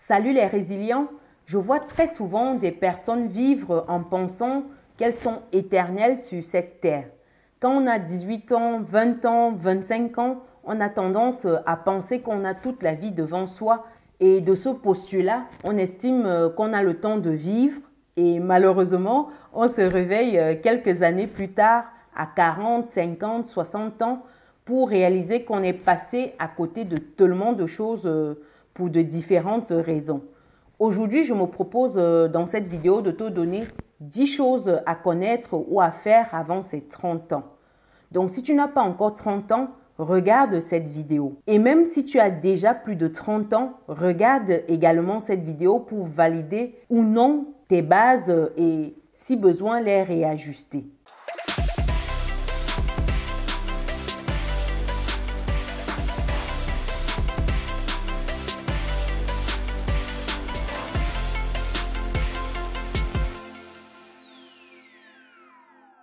Salut les résilients, je vois très souvent des personnes vivre en pensant qu'elles sont éternelles sur cette terre. Quand on a 18 ans, 20 ans, 25 ans, on a tendance à penser qu'on a toute la vie devant soi et de ce postulat, on estime qu'on a le temps de vivre et malheureusement, on se réveille quelques années plus tard à 40, 50, 60 ans pour réaliser qu'on est passé à côté de tellement de choses pour de différentes raisons. Aujourd'hui, je me propose dans cette vidéo de te donner 10 choses à connaître ou à faire avant ses 30 ans. Donc, si tu n'as pas encore 30 ans, regarde cette vidéo. Et même si tu as déjà plus de 30 ans, regarde également cette vidéo pour valider ou non tes bases et si besoin les réajuster.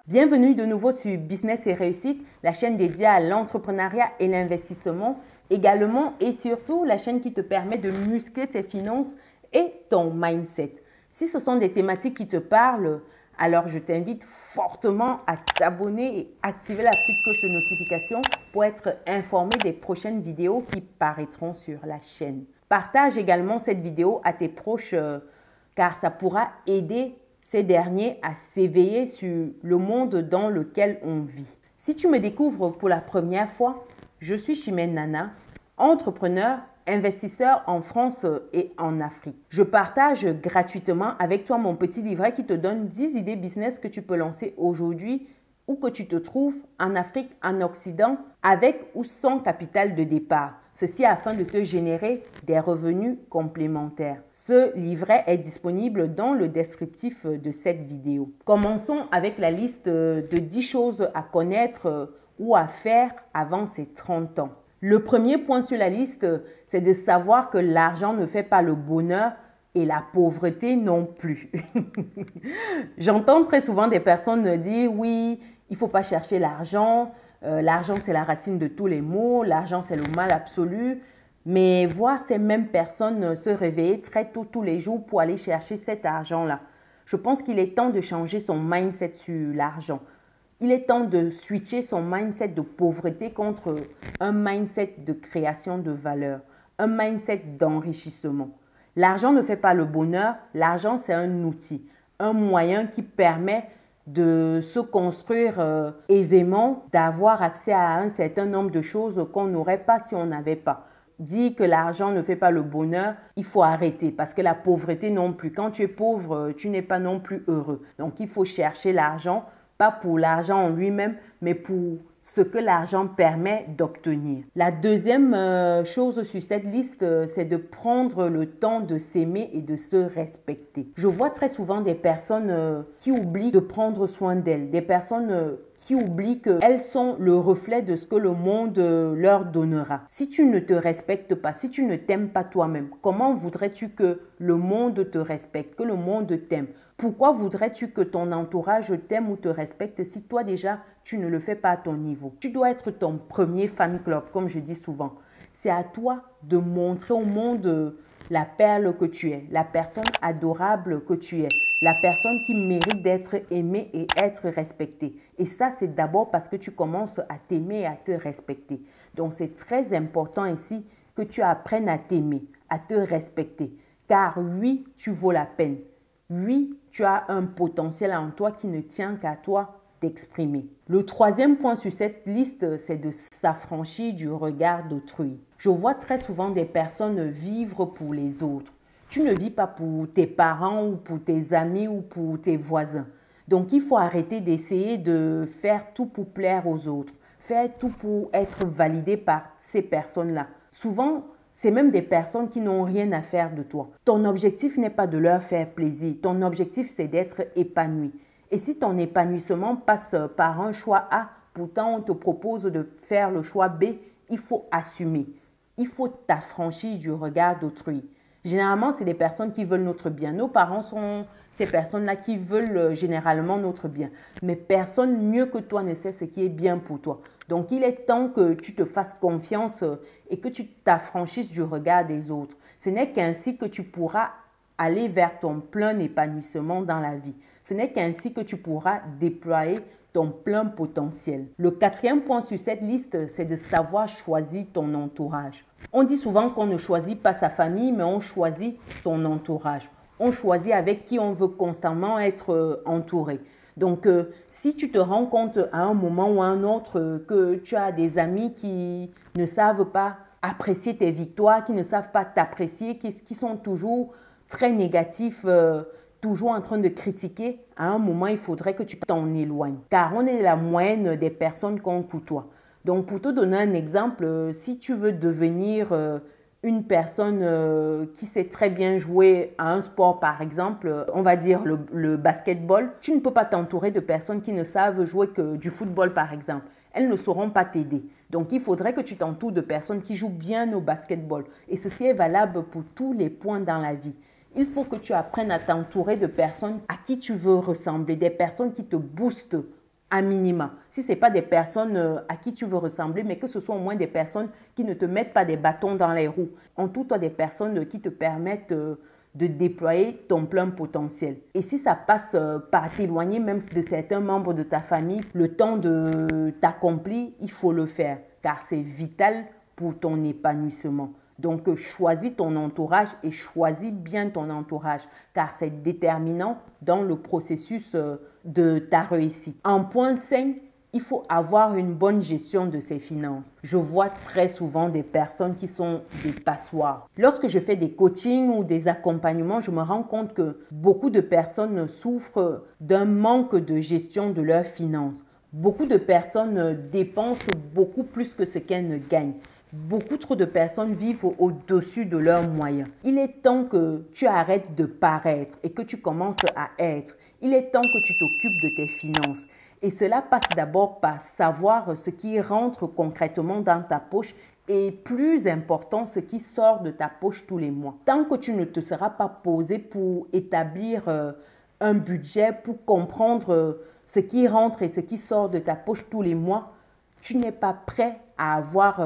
Bienvenue de nouveau sur Business et Réussite, la chaîne dédiée à l'entrepreneuriat et l'investissement, également et surtout la chaîne qui te permet de muscler tes finances et ton mindset. Si ce sont des thématiques qui te parlent, alors je t'invite fortement à t'abonner et activer la petite cloche de notification pour être informé des prochaines vidéos qui paraîtront sur la chaîne. Partage également cette vidéo à tes proches car ça pourra aider ces derniers à s'éveiller sur le monde dans lequel on vit. Si tu me découvres pour la première fois, je suis Chimène Nana, entrepreneur, investisseur en France et en Afrique. Je partage gratuitement avec toi mon petit livret qui te donne 10 idées business que tu peux lancer aujourd'hui où que tu te trouves en Afrique, en Occident, avec ou sans capital de départ. Ceci afin de te générer des revenus complémentaires. Ce livret est disponible dans le descriptif de cette vidéo. Commençons avec la liste de 10 choses à connaître ou à faire avant ses 30 ans. Le premier point sur la liste, c'est de savoir que l'argent ne fait pas le bonheur et la pauvreté non plus. J'entends très souvent des personnes dire « oui, il ne faut pas chercher l'argent ». L'argent, c'est la racine de tous les maux. L'argent, c'est le mal absolu. Mais voir ces mêmes personnes se réveiller très tôt tous les jours pour aller chercher cet argent-là. Je pense qu'il est temps de changer son mindset sur l'argent. Il est temps de switcher son mindset de pauvreté contre un mindset de création de valeur, un mindset d'enrichissement. L'argent ne fait pas le bonheur. L'argent, c'est un outil, un moyen qui permet de se construire aisément, d'avoir accès à un certain nombre de choses qu'on n'aurait pas si on n'avait pas. Dire que l'argent ne fait pas le bonheur, il faut arrêter parce que la pauvreté non plus. Quand tu es pauvre, tu n'es pas non plus heureux. Donc, il faut chercher l'argent, pas pour l'argent en lui-même, mais pour ce que l'argent permet d'obtenir. La deuxième chose sur cette liste, c'est de prendre le temps de s'aimer et de se respecter. Je vois très souvent des personnes qui oublient de prendre soin d'elles, des personnes qui oublient qu'elles sont le reflet de ce que le monde leur donnera. Si tu ne te respectes pas, si tu ne t'aimes pas toi-même, comment voudrais-tu que le monde te respecte, que le monde t'aime? Pourquoi voudrais-tu que ton entourage t'aime ou te respecte si toi déjà, tu ne le fais pas à ton niveau? Tu dois être ton premier fan club, comme je dis souvent. C'est à toi de montrer au monde la perle que tu es, la personne adorable que tu es, la personne qui mérite d'être aimée et être respectée. Et ça, c'est d'abord parce que tu commences à t'aimer et à te respecter. Donc, c'est très important ici que tu apprennes à t'aimer, à te respecter. Car oui, tu vaux la peine. Oui, tu as un potentiel en toi qui ne tient qu'à toi d'exprimer. Le troisième point sur cette liste, c'est de s'affranchir du regard d'autrui. Je vois très souvent des personnes vivre pour les autres. Tu ne vis pas pour tes parents ou pour tes amis ou pour tes voisins. Donc, il faut arrêter d'essayer de faire tout pour plaire aux autres, faire tout pour être validé par ces personnes-là. Souvent, c'est même des personnes qui n'ont rien à faire de toi. Ton objectif n'est pas de leur faire plaisir. Ton objectif, c'est d'être épanoui. Et si ton épanouissement passe par un choix A, pourtant on te propose de faire le choix B, il faut assumer. Il faut t'affranchir du regard d'autrui. Généralement, c'est des personnes qui veulent notre bien. Nos parents sont ces personnes-là qui veulent généralement notre bien. Mais personne mieux que toi ne sait ce qui est bien pour toi. Donc, il est temps que tu te fasses confiance et que tu t'affranchisses du regard des autres. Ce n'est qu'ainsi que tu pourras aller vers ton plein épanouissement dans la vie. Ce n'est qu'ainsi que tu pourras déployer ton plein potentiel. Le quatrième point sur cette liste, c'est de savoir choisir ton entourage. On dit souvent qu'on ne choisit pas sa famille, mais on choisit son entourage. On choisit avec qui on veut constamment être entouré. Donc, si tu te rends compte à un moment ou à un autre que tu as des amis qui ne savent pas apprécier tes victoires, qui ne savent pas t'apprécier, qui sont toujours très négatifs, toujours en train de critiquer, à un moment, il faudrait que tu t'en éloignes. Car on est la moyenne des personnes qu'on côtoie. Donc, pour te donner un exemple, si tu veux devenir une personne qui sait très bien jouer à un sport, par exemple, on va dire le basketball, tu ne peux pas t'entourer de personnes qui ne savent jouer que du football, par exemple. Elles ne sauront pas t'aider. Donc, il faudrait que tu t'entoures de personnes qui jouent bien au basketball. Et ceci est valable pour tous les points dans la vie. Il faut que tu apprennes à t'entourer de personnes à qui tu veux ressembler, des personnes qui te boostent à minima. Si ce n'est pas des personnes à qui tu veux ressembler, mais que ce soit au moins des personnes qui ne te mettent pas des bâtons dans les roues. Entoure-toi des personnes qui te permettent de déployer ton plein potentiel. Et si ça passe par t'éloigner même de certains membres de ta famille, le temps de t'accomplir, il faut le faire, car c'est vital pour ton épanouissement. Donc, choisis ton entourage et choisis bien ton entourage, car c'est déterminant dans le processus de ta réussite. En point 5, il faut avoir une bonne gestion de ses finances. Je vois très souvent des personnes qui sont des passoires. Lorsque je fais des coachings ou des accompagnements, je me rends compte que beaucoup de personnes souffrent d'un manque de gestion de leurs finances. Beaucoup de personnes dépensent beaucoup plus que ce qu'elles ne gagnent. Beaucoup trop de personnes vivent au-dessus de leurs moyens. Il est temps que tu arrêtes de paraître et que tu commences à être. Il est temps que tu t'occupes de tes finances. Et cela passe d'abord par savoir ce qui rentre concrètement dans ta poche et plus important, ce qui sort de ta poche tous les mois. Tant que tu ne te seras pas posé pour établir un budget, pour comprendre ce qui rentre et ce qui sort de ta poche tous les mois, tu n'es pas prêt à avoir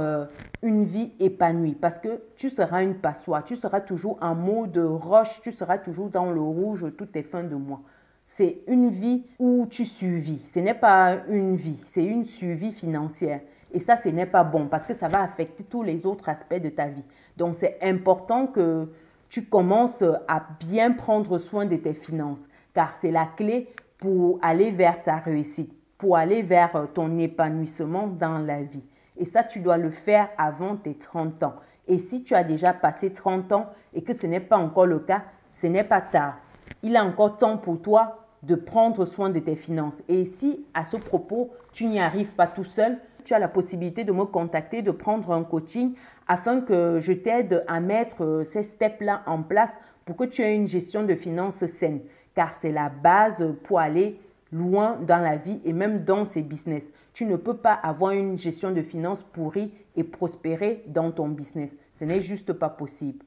une vie épanouie parce que tu seras une passoire, tu seras toujours en mode roche, tu seras toujours dans le rouge toutes les fins de mois. C'est une vie où tu survis. Ce n'est pas une vie, c'est une survie financière. Et ça, ce n'est pas bon parce que ça va affecter tous les autres aspects de ta vie. Donc, c'est important que tu commences à bien prendre soin de tes finances car c'est la clé pour aller vers ta réussite, pour aller vers ton épanouissement dans la vie. Et ça, tu dois le faire avant tes 30 ans. Et si tu as déjà passé 30 ans et que ce n'est pas encore le cas, ce n'est pas tard. Il est encore temps pour toi de prendre soin de tes finances. Et si, à ce propos, tu n'y arrives pas tout seul, tu as la possibilité de me contacter, de prendre un coaching afin que je t'aide à mettre ces steps-là en place pour que tu aies une gestion de finances saine. Car c'est la base pour aller loin dans la vie et même dans ses business. Tu ne peux pas avoir une gestion de finances pourrie et prospérer dans ton business. Ce n'est juste pas possible.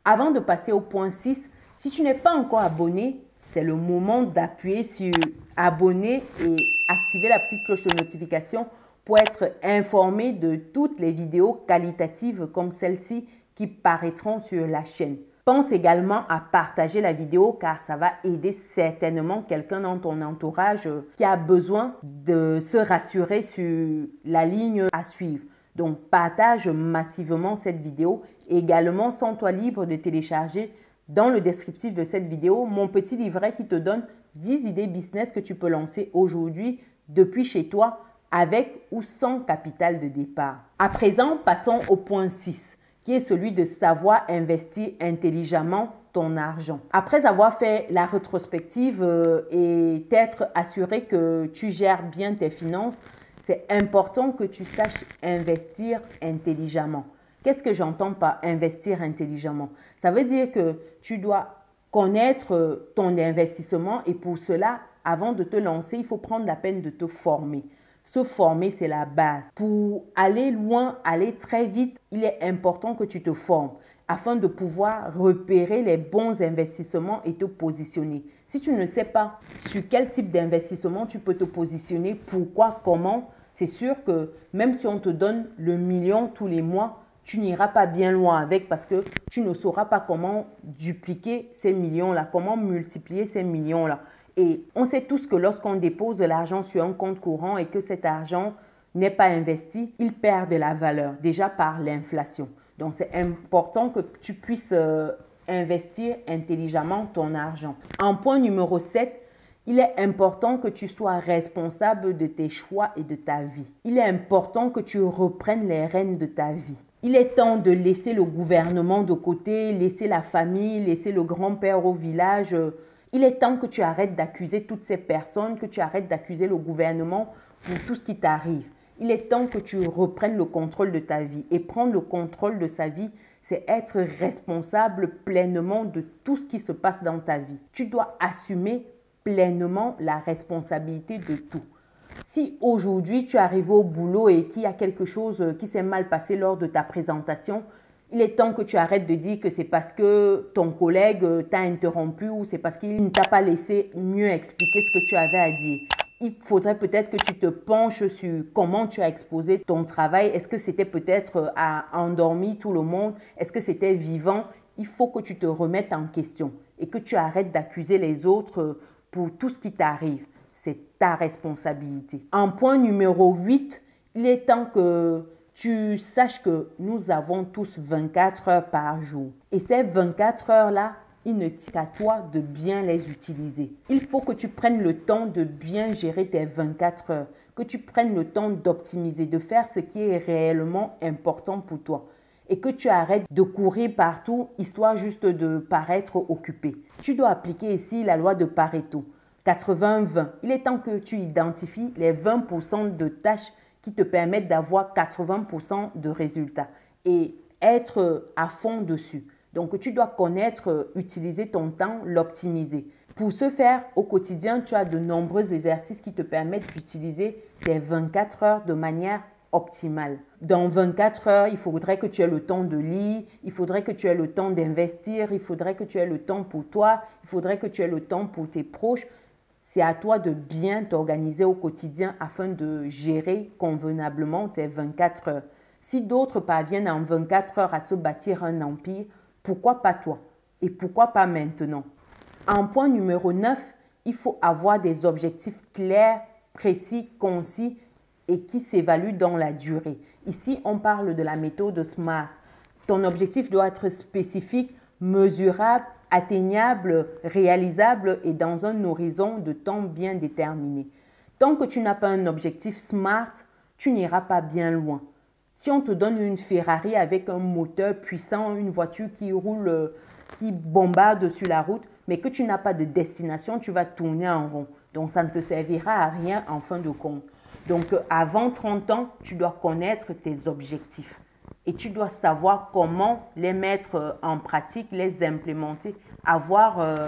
Avant de passer au point 6, si tu n'es pas encore abonné, c'est le moment d'appuyer sur abonner et activer la petite cloche de notification pour être informé de toutes les vidéos qualitatives comme celle-ci qui paraîtront sur la chaîne. Pense également à partager la vidéo car ça va aider certainement quelqu'un dans ton entourage qui a besoin de se rassurer sur la ligne à suivre. Donc, partage massivement cette vidéo. Également, sens-toi libre de télécharger dans le descriptif de cette vidéo mon petit livret qui te donne 10 idées business que tu peux lancer aujourd'hui depuis chez toi avec ou sans capital de départ. À présent, passons au point 6. Qui est celui de savoir investir intelligemment ton argent. Après avoir fait la rétrospective et t'être assuré que tu gères bien tes finances, c'est important que tu saches investir intelligemment. Qu'est-ce que j'entends par investir intelligemment? Ça veut dire que tu dois connaître ton investissement et pour cela, avant de te lancer, il faut prendre la peine de te former. Se former, c'est la base. Pour aller loin, aller très vite, il est important que tu te formes afin de pouvoir repérer les bons investissements et te positionner. Si tu ne sais pas sur quel type d'investissement tu peux te positionner, pourquoi, comment, c'est sûr que même si on te donne le million tous les mois, tu n'iras pas bien loin avec parce que tu ne sauras pas comment dupliquer ces millions-là, comment multiplier ces millions-là. Et on sait tous que lorsqu'on dépose de l'argent sur un compte courant et que cet argent n'est pas investi, il perd de la valeur, déjà par l'inflation. Donc, c'est important que tu puisses investir intelligemment ton argent. En point numéro 7, il est important que tu sois responsable de tes choix et de ta vie. Il est important que tu reprennes les rênes de ta vie. Il est temps de laisser le gouvernement de côté, laisser la famille, laisser le grand-père au village. Il est temps que tu arrêtes d'accuser toutes ces personnes, que tu arrêtes d'accuser le gouvernement pour tout ce qui t'arrive. Il est temps que tu reprennes le contrôle de ta vie. Et prendre le contrôle de sa vie, c'est être responsable pleinement de tout ce qui se passe dans ta vie. Tu dois assumer pleinement la responsabilité de tout. Si aujourd'hui tu arrives au boulot et qu'il y a quelque chose qui s'est mal passé lors de ta présentation, il est temps que tu arrêtes de dire que c'est parce que ton collègue t'a interrompu ou c'est parce qu'il ne t'a pas laissé mieux expliquer ce que tu avais à dire. Il faudrait peut-être que tu te penches sur comment tu as exposé ton travail. Est-ce que c'était peut-être à endormir tout le monde? Est-ce que c'était vivant? Il faut que tu te remettes en question et que tu arrêtes d'accuser les autres pour tout ce qui t'arrive. C'est ta responsabilité. En point numéro 8, il est temps que tu saches que nous avons tous 24 heures par jour. Et ces 24 heures-là, il ne tient qu'à toi de bien les utiliser. Il faut que tu prennes le temps de bien gérer tes 24 heures, que tu prennes le temps d'optimiser, de faire ce qui est réellement important pour toi et que tu arrêtes de courir partout histoire juste de paraître occupé. Tu dois appliquer ici la loi de Pareto, 80-20. Il est temps que tu identifies les 20% de tâches qui te permettent d'avoir 80% de résultats et être à fond dessus. Donc, tu dois connaître, utiliser ton temps, l'optimiser. Pour ce faire, au quotidien, tu as de nombreux exercices qui te permettent d'utiliser tes 24 heures de manière optimale. Dans 24 heures, il faudrait que tu aies le temps de lire, il faudrait que tu aies le temps d'investir, il faudrait que tu aies le temps pour toi, il faudrait que tu aies le temps pour tes proches. C'est à toi de bien t'organiser au quotidien afin de gérer convenablement tes 24 heures. Si d'autres parviennent en 24 heures à se bâtir un empire, pourquoi pas toi? Et pourquoi pas maintenant? En point numéro 9, il faut avoir des objectifs clairs, précis, concis et qui s'évaluent dans la durée. Ici, on parle de la méthode SMART. Ton objectif doit être spécifique, mesurable, atteignable, réalisable et dans un horizon de temps bien déterminé. Tant que tu n'as pas un objectif SMART, tu n'iras pas bien loin. Si on te donne une Ferrari avec un moteur puissant, une voiture qui roule, qui bombarde sur la route, mais que tu n'as pas de destination, tu vas tourner en rond. Donc, ça ne te servira à rien en fin de compte. Donc, avant 30 ans, tu dois connaître tes objectifs. Et tu dois savoir comment les mettre en pratique, les implémenter, avoir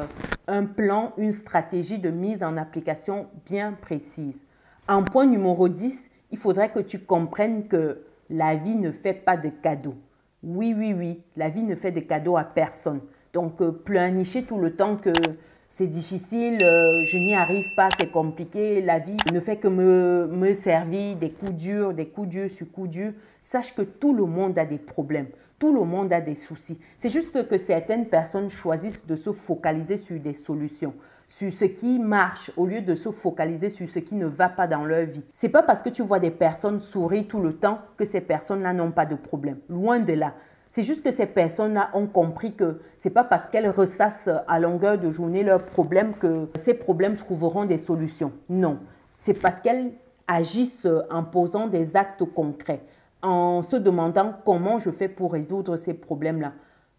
un plan, une stratégie de mise en application bien précise. En point numéro 10, il faudrait que tu comprennes que la vie ne fait pas de cadeaux. Oui, la vie ne fait de cadeaux à personne. Donc, pleurnicher tout le temps que c'est difficile, je n'y arrive pas, c'est compliqué, la vie ne fait que me servir des coups durs sur coups durs. Sache que tout le monde a des problèmes, tout le monde a des soucis. C'est juste que certaines personnes choisissent de se focaliser sur des solutions, sur ce qui marche au lieu de se focaliser sur ce qui ne va pas dans leur vie. C'est pas parce que tu vois des personnes sourire tout le temps que ces personnes-là n'ont pas de problème. Loin de là. C'est juste que ces personnes-là ont compris que ce n'est pas parce qu'elles ressassent à longueur de journée leurs problèmes que ces problèmes trouveront des solutions. Non, c'est parce qu'elles agissent en posant des actes concrets, en se demandant comment je fais pour résoudre ces problèmes-là,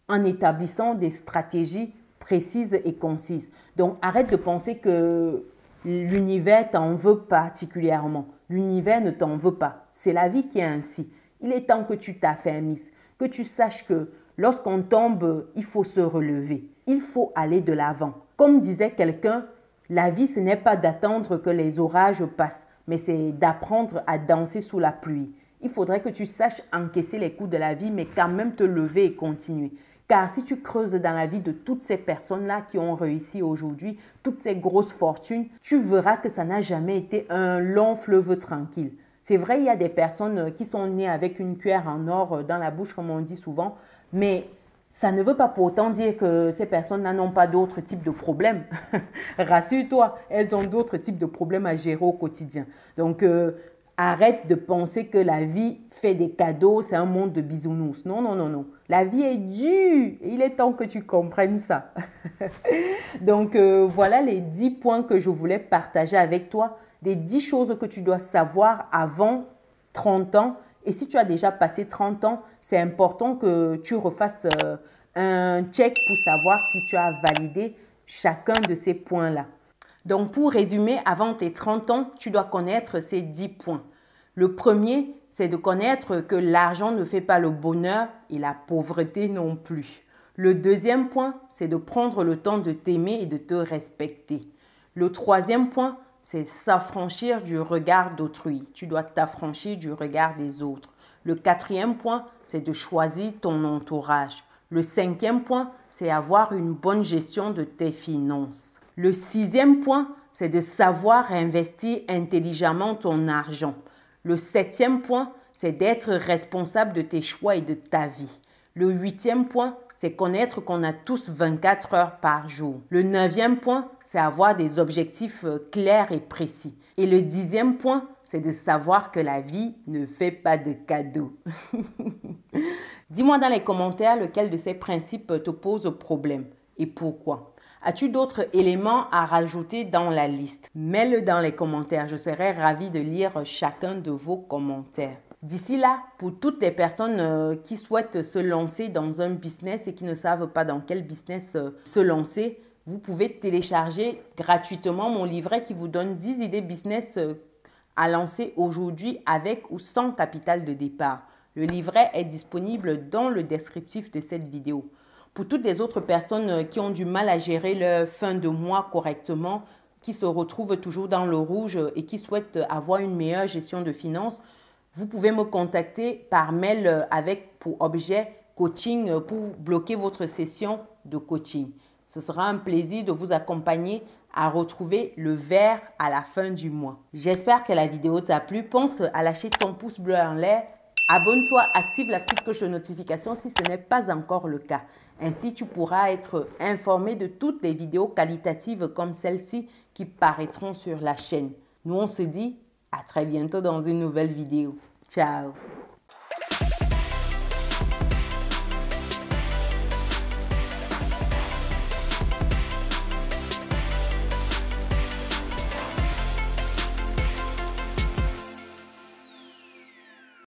en établissant des stratégies précises et concises. Donc, arrête de penser que l'univers t'en veut particulièrement. L'univers ne t'en veut pas. C'est la vie qui est ainsi. Il est temps que tu t'affermisses, que tu saches que lorsqu'on tombe, il faut se relever. Il faut aller de l'avant. Comme disait quelqu'un, la vie, ce n'est pas d'attendre que les orages passent, mais c'est d'apprendre à danser sous la pluie. Il faudrait que tu saches encaisser les coups de la vie, mais quand même te lever et continuer. Car si tu creuses dans la vie de toutes ces personnes-là qui ont réussi aujourd'hui, toutes ces grosses fortunes, tu verras que ça n'a jamais été un long fleuve tranquille. C'est vrai, il y a des personnes qui sont nées avec une cuillère en or dans la bouche, comme on dit souvent, mais ça ne veut pas pour autant dire que ces personnes-là n'ont pas d'autres types de problèmes. Rassure-toi, elles ont d'autres types de problèmes à gérer au quotidien. Donc, arrête de penser que la vie fait des cadeaux, c'est un monde de bisounours. Non, non, non, non. La vie est dure. Il est temps que tu comprennes ça. Donc, voilà les 10 points que je voulais partager avec toi. Des 10 choses que tu dois savoir avant 30 ans. Et si tu as déjà passé 30 ans, c'est important que tu refasses un check pour savoir si tu as validé chacun de ces points-là. Donc, pour résumer, avant tes 30 ans, tu dois connaître ces 10 points. Le premier, c'est de connaître que l'argent ne fait pas le bonheur et la pauvreté non plus. Le deuxième point, c'est de prendre le temps de t'aimer et de te respecter. Le troisième point, c'est s'affranchir du regard d'autrui. Tu dois t'affranchir du regard des autres. Le quatrième point, c'est de choisir ton entourage. Le cinquième point, c'est avoir une bonne gestion de tes finances. Le sixième point, c'est de savoir investir intelligemment ton argent. Le septième point, c'est d'être responsable de tes choix et de ta vie. Le huitième point, c'est connaître qu'on a tous 24 heures par jour. Le neuvième point, c'est avoir des objectifs clairs et précis. Et le dixième point, c'est de savoir que la vie ne fait pas de cadeaux. Dis-moi dans les commentaires lequel de ces principes te pose problème et pourquoi. As-tu d'autres éléments à rajouter dans la liste? Mets-le dans les commentaires. Je serai ravie de lire chacun de vos commentaires. D'ici là, pour toutes les personnes qui souhaitent se lancer dans un business et qui ne savent pas dans quel business se lancer, vous pouvez télécharger gratuitement mon livret qui vous donne 10 idées business à lancer aujourd'hui avec ou sans capital de départ. Le livret est disponible dans le descriptif de cette vidéo. Pour toutes les autres personnes qui ont du mal à gérer leur fin de mois correctement, qui se retrouvent toujours dans le rouge et qui souhaitent avoir une meilleure gestion de finances, vous pouvez me contacter par mail avec pour objet coaching pour bloquer votre session de coaching. Ce sera un plaisir de vous accompagner à retrouver le vert à la fin du mois. J'espère que la vidéo t'a plu. Pense à lâcher ton pouce bleu en l'air. Abonne-toi, active la petite cloche de notification si ce n'est pas encore le cas. Ainsi, tu pourras être informé de toutes les vidéos qualitatives comme celle-ci qui paraîtront sur la chaîne. Nous, on se dit à très bientôt dans une nouvelle vidéo. Ciao!